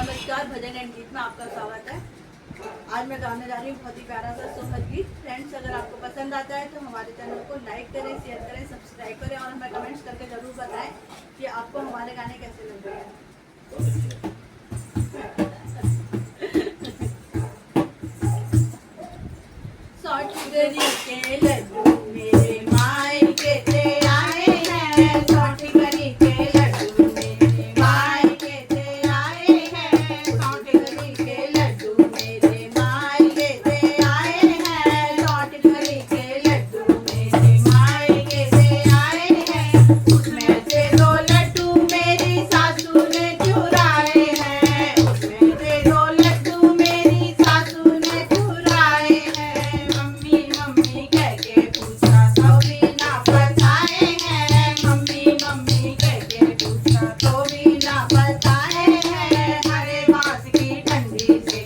नमस्कार, भजन एंड गीत में आपका स्वागत है। आज मैं गाने जा रही हूँ बहुत ही प्यारा सा सोहर गीत। फ्रेंड्स, अगर आपको पसंद आता है तो हमारे चैनल को लाइक करें, शेयर करें, सब्सक्राइब करें और हमें कमेंट्स करके ज़रूर बताएं कि आपको हमारे गाने कैसे लग रहे हैं। सौठ गरी के लड्डू मेरे मायके से आए हैं, सौठ गरी के लड्डू मेरे मायके से आए हैं, सौठ गरी के लड्डू मेरे मायके से आए हैं, सौठ गरी के लड्डू मेरे मायके से आए हैं। उसमें से 2 लड्डू मेरी सासू ने चुराए हैं, उसमें से 2 लड्डू मेरी सासू ने चुराए हैं। मम्मी मम्मी कह के पूछा तो भी ना बताए हैं, मम्मी मम्मी कह के पूछा तो भी ना बताए हैं। हरे बांस की डंडी से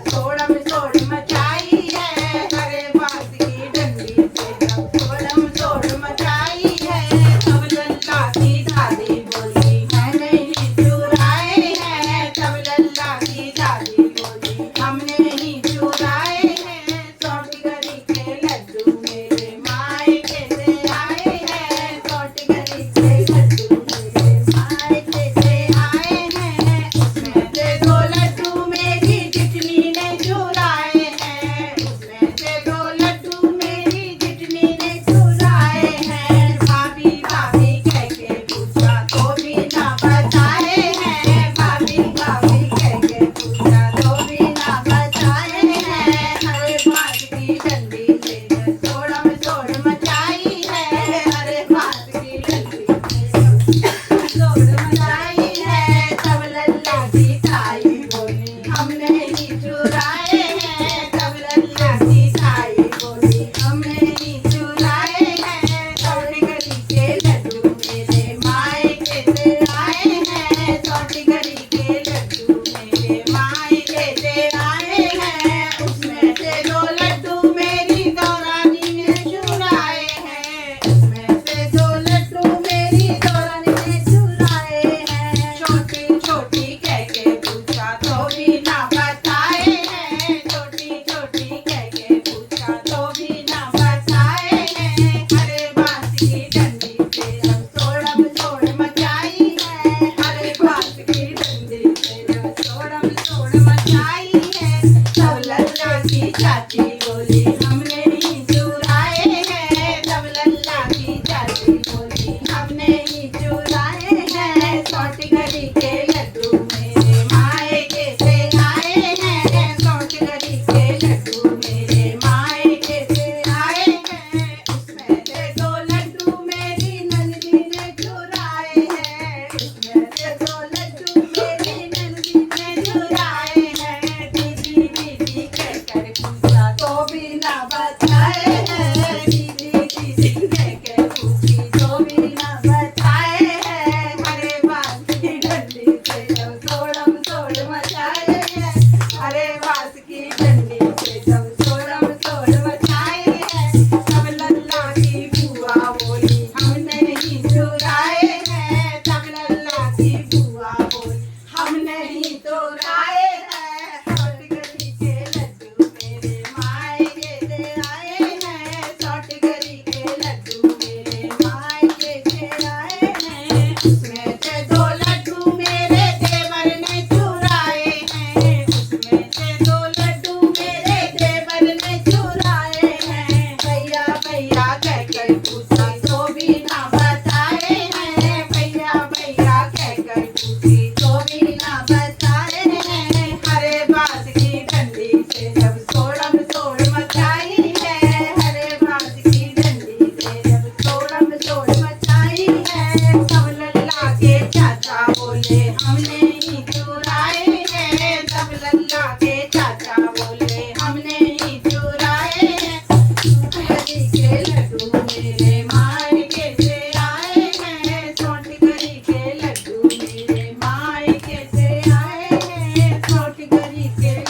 सोड़म सोड़ मचाई है, हरे बांस की डंडी से सोड़म सोड़ मचाई है। तब लल्ला की दादी बोली मैंने ही चुराए हैं, तब लल्ला की दादी बोली हमने ही चुराए हैं। सौठ गरी के लड्डू मेरे मायके से आए हैं, सौठ गरी के लड्डू मेरे मायके से आए हैं। उसमें से 2 लड्डू मेरी जितनी ने चुराए हैं, उसमें से 2 लड्डू मेरी जितनी ने चुराए हैं। भाभी भाभी कह के पूछा तो भी ना बताए हैं, भाभी भाभी कह के पूछा तो भी ना बताए हैं। हरे बांस की डंडी से सोड़म सोड़ मचाई है, हरे बांस की डंडी से सोड़ मचाई है। तब लल्ला की ताई बोली हमने ही चुराए हैं, तब लल्ला की ताई बोली हमने ही चुराए हैं। सौठ गरी के लड्डू मेरे मायके से आए हैं, सौठ गरी के लड्डू मेरे मायके से आए हैं। उसमें से 2 लड्डू मेरी दौरानी ने चुराए हैं, उसमें से 2 लड्डू मेरी दौरानी ने चुराए हैं। छोटी छोटी कह के पूछा तो भी ना बताए हैं, छोटी छोटी कह के पूछा तो भी ना बताए हैं। हरे बांस की डंडी से जब सोड़म सोड़ मचाई है, हरे बांस की डंडी से जब सोड़म सोड़ मचाई है। तब लल्ला की चाची बोली हमने ही चुराए हैं, तब लल्ला की चाची बोली हमने ही चुराए हैं। सौठ गरी के लड्डू मेरे मायके से आए हैं, सौठ गरी के लड्डू मेरे मायके से आए हैं। उसमें से 2 लड्डू मेरी नंदी ने चुराए हैं, उसमें से 2 लड्डू मेरी नंदी ने चुराए हैं। दीदी दीदी कहकर पूछा तो भी ना बताए हैं, दीदी दीदी कहकर पूछी तो भी ना बताए हैं। हरे बांस की डंडी से जब सोड़म सोड़ मचाए हैं, हरे बांस की डंडी से जब सोड़म सोड़ मचाए हैं। तब लल्ला की बुआ बोली हमने ही चुराए हैं, तब लल्ला की बुआ बोली हमने ही चुराए हैं।